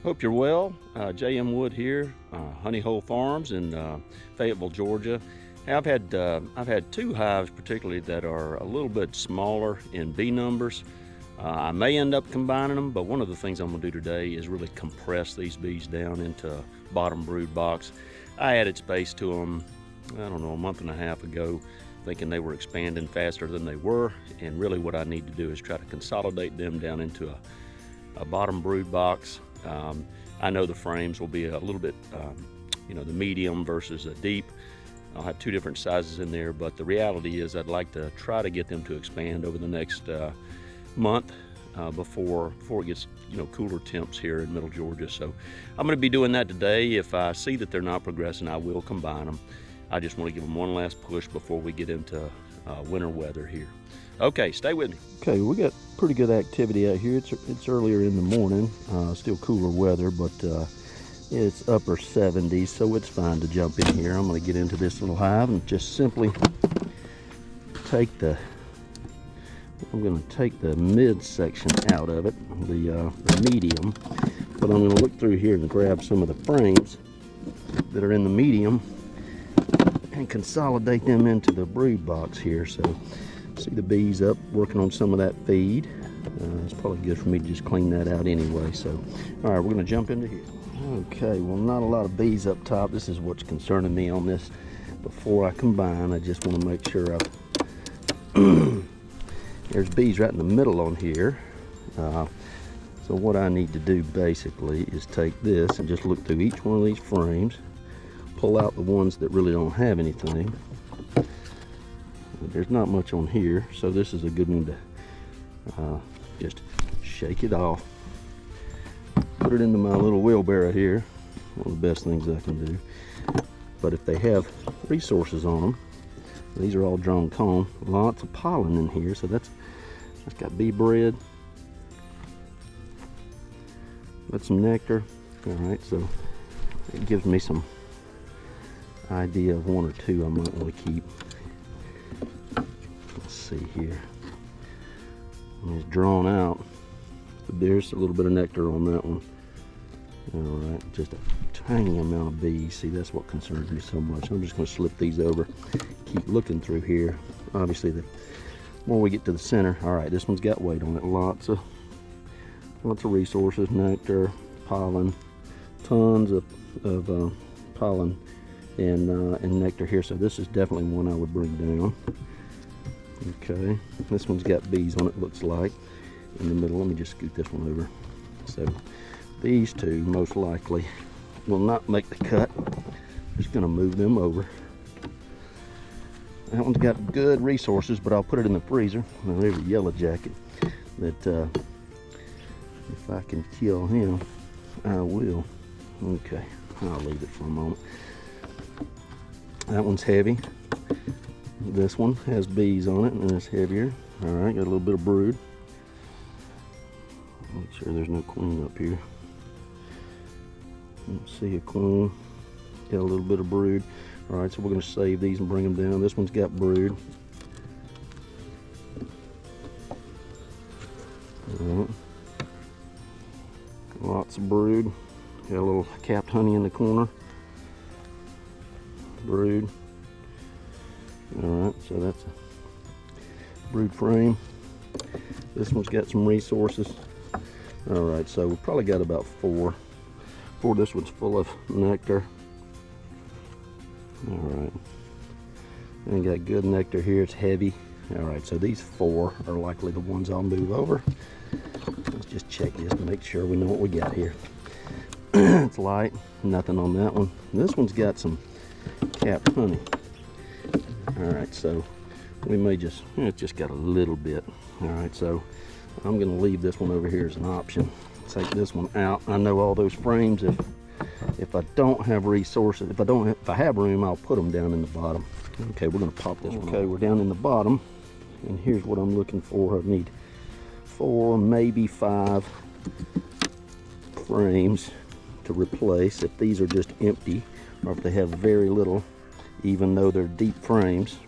Hope you're well. J.M. Wood here, Honey Hole Farms in Fayetteville, Georgia. I've had 2 hives particularly that are a little bit smaller in bee numbers. I may end up combining them, but one of the things I'm going to do today is really compress these bees down into a bottom brood box. I added space to them, I don't know, a month and a half ago, thinking they were expanding faster than they were, and really what I need to do is try to consolidate them down into a bottom brood box. I know the frames will be a little bit, the medium versus a deep. I'll have 2 different sizes in there, but the reality is I'd like to try to get them to expand over the next month before it gets cooler temps here in middle Georgia. So I'm going to be doing that today. If I see that they're not progressing, I will combine them. I just want to give them one last push before we get into winter weather here. Okay, stay with me. Okay, we got pretty good activity out here. It's earlier in the morning, still cooler weather, but it's upper 70s, so it's fine to jump in here. I'm going to get into this little hive and just simply take the mid section out of it, the medium, but I'm going to look through here and grab some of the frames that are in the medium and consolidate them into the brood box here. So see the bees up working on some of that feed. It's probably good for me to just clean that out anyway. So all right, we're going to jump into here. Okay, well, not a lot of bees up top. This is what's concerning me on this. Before I combine, I just want to make sure there's bees right in the middle on here. So what I need to do basically is take this and just look through each one of these frames, pull out the ones that really don't have anything. There's not much on here, so this is a good one to just shake it off, put it into my little wheelbarrow here. One of the best things I can do. But if they have resources on them, these are all drone comb, lots of pollen in here, so that's got bee bread, got some nectar. All right, so it gives me some idea of 1 or 2 I might want to keep. Let's see here. And it's drawn out, but there's a little bit of nectar on that one. All right, just a tiny amount of bees. See, that's what concerns me so much. I'm just going to slip these over, keep looking through here. Obviously, the more we get to the center, all right, this one's got weight on it. Lots of resources, nectar, pollen, tons of pollen and nectar here. So this is definitely one I would bring down. Okay, this one's got bees on it, looks like, in the middle. Let me just scoot this one over. So these 2 most likely will not make the cut. Just going to move them over. That one's got good resources, but I'll put it in the freezer. Now, there's a yellow jacket that if I can kill him, I will. Okay, I'll leave it for a moment. That one's heavy. This one has bees on it and it's heavier. All right, got a little bit of brood. Make sure there's no queen up here. Don't see a queen. Got a little bit of brood. All right, so we're going to save these and bring them down. This one's got brood. All right. Lots of brood. Got a little capped honey in the corner. Brood. All right, so that's a brood frame. This one's got some resources. All right, so we've probably got about 4. This one's full of nectar. All right, and got good nectar here. It's heavy. All right, so these 4 are likely the ones I'll move over. Let's just check this to make sure we know what we got here. It's light, nothing on that one. This one's got some capped honey. All right, so we may just, it's just got a little bit. All right, so I'm going to leave this one over here as an option. Take this one out. I know all those frames, if I don't have resources, if I have room, I'll put them down in the bottom. Okay, we're going to pop this one. Okay, we're down in the bottom, and here's what I'm looking for. I need 4, maybe 5 frames to replace if these are just empty, or if they have very little, even though they're deep frames.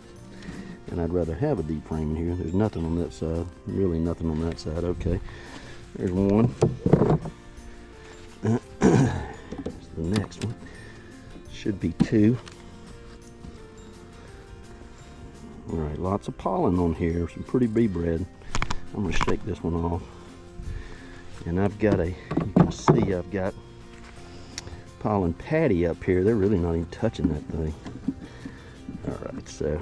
And I'd rather have a deep frame in here. There's nothing on that side, really nothing on that side. Okay, there's one. Here's the next one. Should be 2. All right, lots of pollen on here, some pretty bee bread. I'm gonna shake this one off. And I've got you can see I've got pollen patty up here. They're really not even touching that thing. All right, so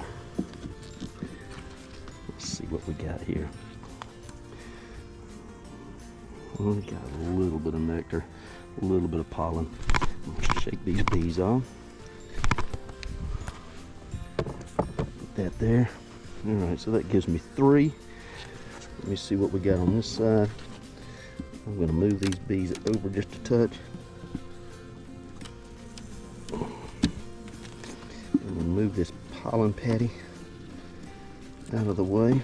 let's see what we got here. We got a little bit of nectar, a little bit of pollen. I'm gonna shake these bees off. Put that there. All right, so that gives me 3. Let me see what we got on this side. I'm gonna move these bees over just a touch. I'm gonna move this pollen patty out of the way.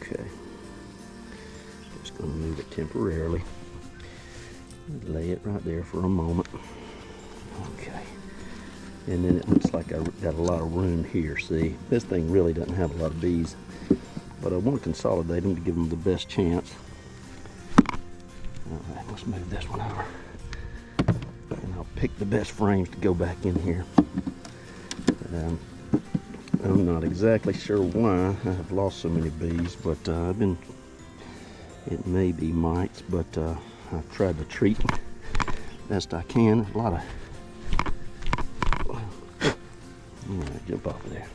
Okay, just gonna move it temporarily. Lay it right there for a moment. Okay, and then it looks like I've got a lot of room here. See, this thing really doesn't have a lot of bees, but I want to consolidate them to give them the best chance. All right, let's move this one over, and I'll pick the best frames to go back in here. I'm not exactly sure why I have lost so many bees, but it may be mites, but I've tried to treat them best I can. A lot of, jump off of there.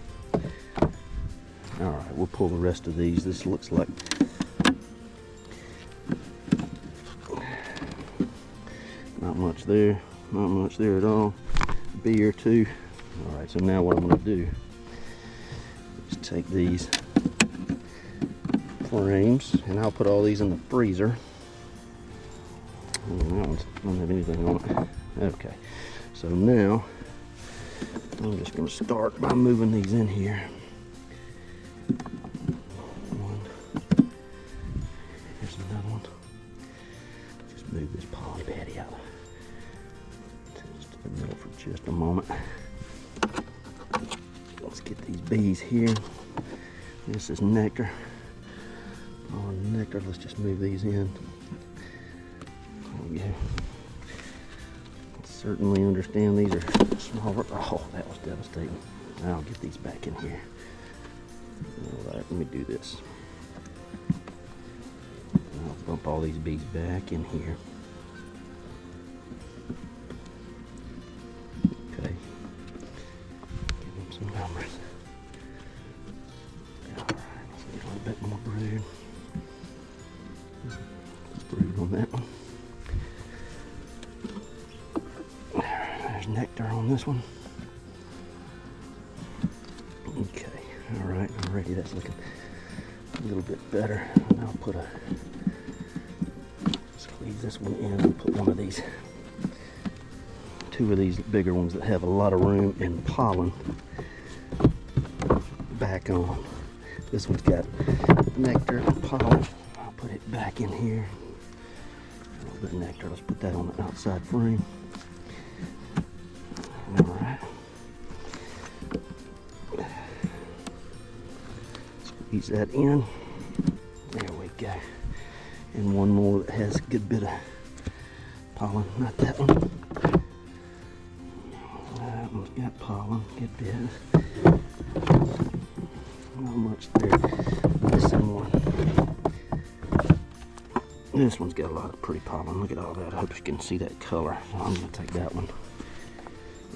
All right, we'll pull the rest of these. This looks like not much there, not much there at all. Bee or 2. All right, so now what I'm going to do is take these frames and I'll put all these in the freezer. That one doesn't have anything on it. Okay, so now I'm just going to start by moving these in here. One. Here's another one. Just move this pollen patty out to the middle for just a moment. Let's get these bees here. This is nectar. Pollen nectar. Let's just move these in. There we go. Certainly understand these are smaller. Oh, that was devastating. I'll get these back in here. All right, let me do this. I'll bump all these bees back in here. Okay. Give them some numbers. All right, let's get a little bit more brood. Brood on that one. Nectar on this one. Okay, all right, already that's looking a little bit better. And I'll put squeeze this one in and put one of these, 2 of these bigger ones that have a lot of room and pollen back on. This one's got nectar and pollen. I'll put it back in here. A little bit of nectar. Let's put that on the outside frame. All right. Squeeze that in. There we go. And one more that has a good bit of pollen. Not that one. That one's got pollen. Good bit. Not much there. Missing one. This one's got a lot of pretty pollen. Look at all that. I hope you can see that color. So I'm going to take that one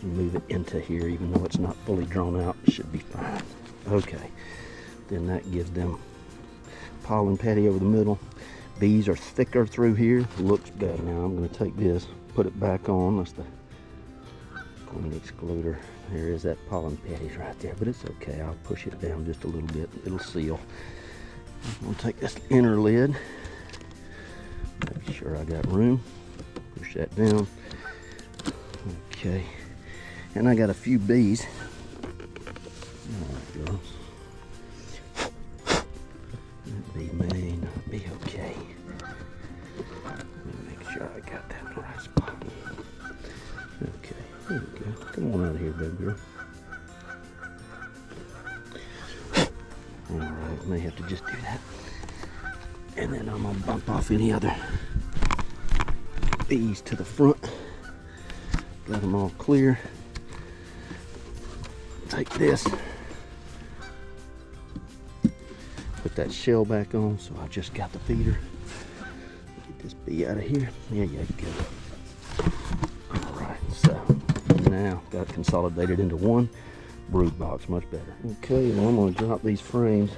and move it into here. Even though it's not fully drawn out, it should be fine. Okay, then that gives them pollen patty over the middle. Bees are thicker through here. Looks good. Now I'm going to take this, put it back on. That's the queen excluder. There is that pollen patties right there, but it's okay. I'll push it down just a little bit. It'll seal. I'm going to take this inner lid. Make sure I got room. Push that down. Okay. And I got a few bees. All right, girls. That bee may not be okay. Let me make sure I got that in the right spot. Okay, there we go. Come on out of here, baby girl. All right, may have to just do that. And then I'm gonna bump off any other bees to the front. Got them all clear. Take this. Put that shell back on, so I just got the feeder. Get this bee out of here. There you go. Alright, so now got it consolidated into one brood box, much better. Okay, well, I'm going to drop these frames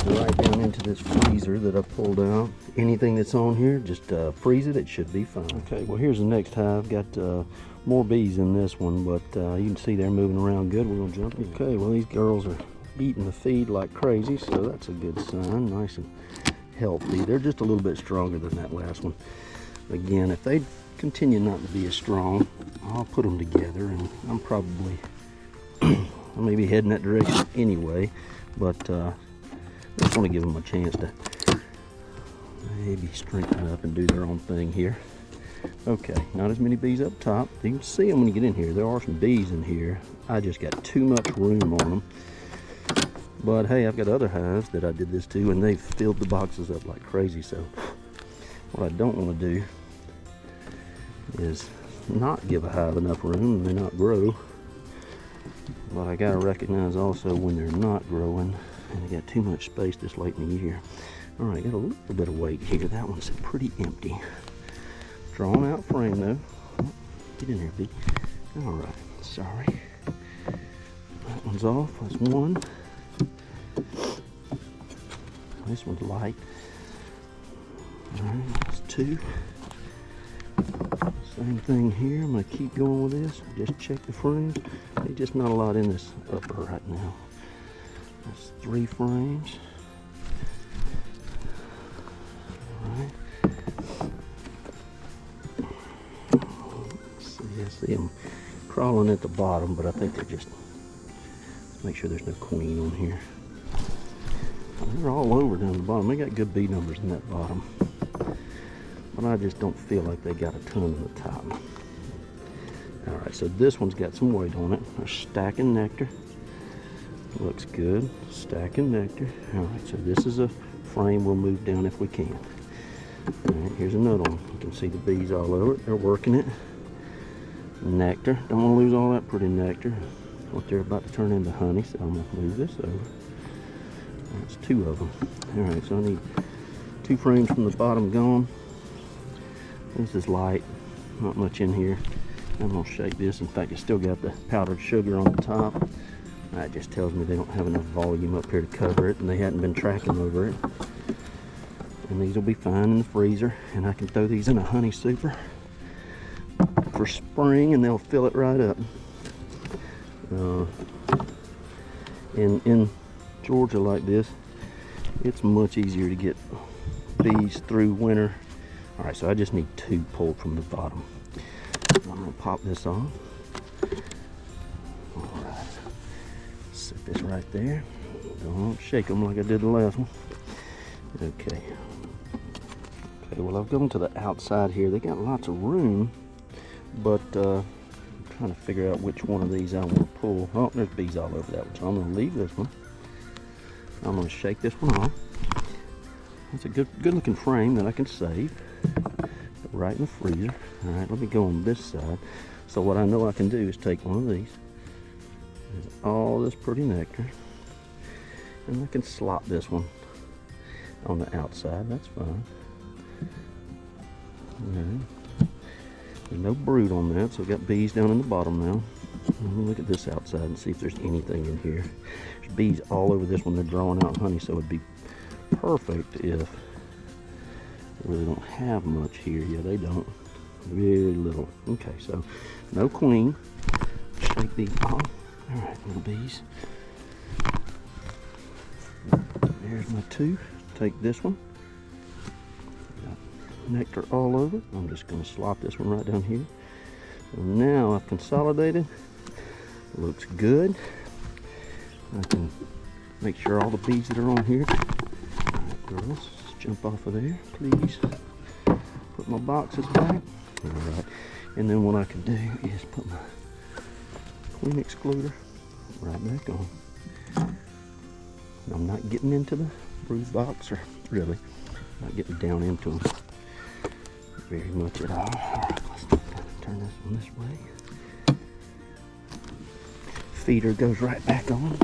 right down into this freezer that I've pulled out. Anything that's on here, just freeze it, it should be fine. Okay, well, here's the next hive. Got more bees in this one, but you can see they're moving around good. We're going to jump in. Okay, well, these girls are eating the feed like crazy, so that's a good sign. Nice and healthy. They're just a little bit stronger than that last one. Again, if they continue not to be as strong, I'll put them together, and I'm probably I may be heading that direction anyway, but I just want to give them a chance to maybe strengthen up and do their own thing here. Okay, not as many bees up top. You can see them when you get in here. There are some bees in here. I just got too much room on them. But hey, I've got other hives that I did this to, and they've filled the boxes up like crazy. So what I don't want to do is not give a hive enough room and they not grow. But I gotta recognize also when they're not growing and they got too much space this late in the year. All right, got a little bit of weight here. That one's pretty empty. Drawn out frame though. Get in there, bee. All right, sorry. That one's off. That's one. This one's light. All right, that's two. Same thing here. I'm going to keep going with this. Just check the frames. There's just not a lot in this upper right now. That's 3 frames. All right. I see them crawling at the bottom, but I think they're just, let's make sure there's no queen on here. They're all over down the bottom. They got good bee numbers in that bottom. But I just don't feel like they got a ton in the top. Alright, so this one's got some weight on it. They're stacking nectar. Looks good. Stacking nectar. Alright, so this is a frame we'll move down if we can. Alright, here's another one. You can see the bees all over it. They're working it. Nectar. Don't want to lose all that pretty nectar. What they're about to turn into honey, so I'm going to move this over. That's 2 of them. Alright, so I need 2 frames from the bottom gone. This is light, not much in here. I'm going to shake this. In fact, it's still got the powdered sugar on the top. That just tells me they don't have enough volume up here to cover it, and they hadn't been tracking over it. And these will be fine in the freezer, and I can throw these in a honey super for spring, and they'll fill it right up. In Georgia like this, it's much easier to get bees through winter. All right, so I just need 2 pulled from the bottom. I'm gonna pop this on. All right, set this right there. Don't shake them like I did the last one. Okay. Okay, well, I've gone to the outside here. They got lots of room, but I'm trying to figure out which one of these I want to pull. Oh, there's bees all over that one, so I'm gonna leave this one. I'm gonna shake this one off. It's a good looking frame that I can save. Right in the freezer. All right, let me go on this side. So what I know I can do is take one of these. There's all this pretty nectar. And I can slop this one on the outside. That's fine. Right. There's no brood on that, so we've got bees down in the bottom now. Let me look at this outside and see if there's anything in here. There's bees all over this one. They're drawing out honey, so it'd be perfect if they really don't have much here. Yeah, they don't. Very little. Okay, so no queen. Shake these off. All right, little bees. There's my 2. Take this one. Got nectar all over. I'm just going to slop this one right down here. And now I've consolidated. Looks good. I can make sure all the bees that are on here. All right, girls, jump off of there, please. Put my boxes back. All right, and then what I can do is put my queen excluder right back on. I'm not getting into the brood box, or really, not getting down into them very much at all. All right, let's turn this one this way. Feeder goes right back on.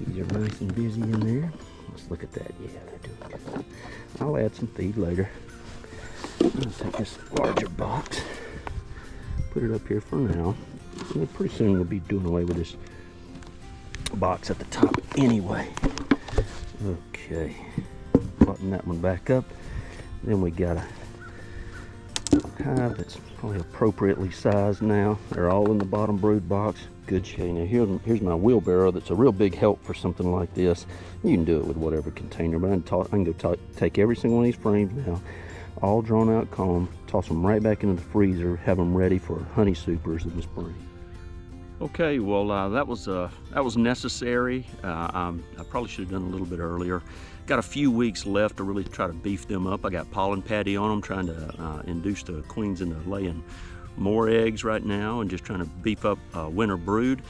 These are nice and busy in there. Let's look at that. Yeah, they're doing good. I'll add some feed later. I'm gonna take this larger box, put it up here for now. And then pretty soon we'll be doing away with this box at the top anyway. Okay, button that one back up. Then we got a hive that's probably appropriately sized now. They're all in the bottom brood box. Good shape. Now here's my wheelbarrow. That's a real big help for something like this. You can do it with whatever container, but I can go take every single one of these frames now, all drawn out comb, toss them right back into the freezer, have them ready for honey supers in the spring. Okay, well that was necessary. I probably should have done a little bit earlier. Got a few weeks left to really try to beef them up. I got pollen patty on them, trying to induce the queens into laying more eggs right now, and just trying to beef up winter brood.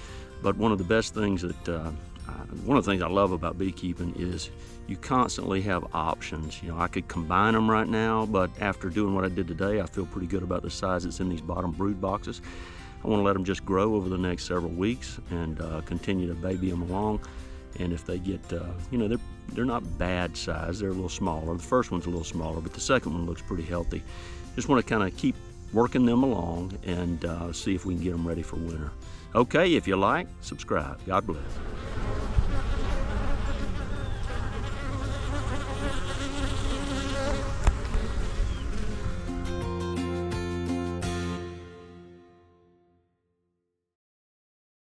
But one of the best things one of the things I love about beekeeping is you constantly have options. You know, I could combine them right now, but after doing what I did today, I feel pretty good about the size that's in these bottom brood boxes. I want to let them just grow over the next several weeks and continue to baby them along. And if they get, you know, they're not bad size. They're a little smaller. The first one's a little smaller, but the second one looks pretty healthy. Just want to kind of keep working them along and see if we can get them ready for winter. Okay, if you like, subscribe. God bless.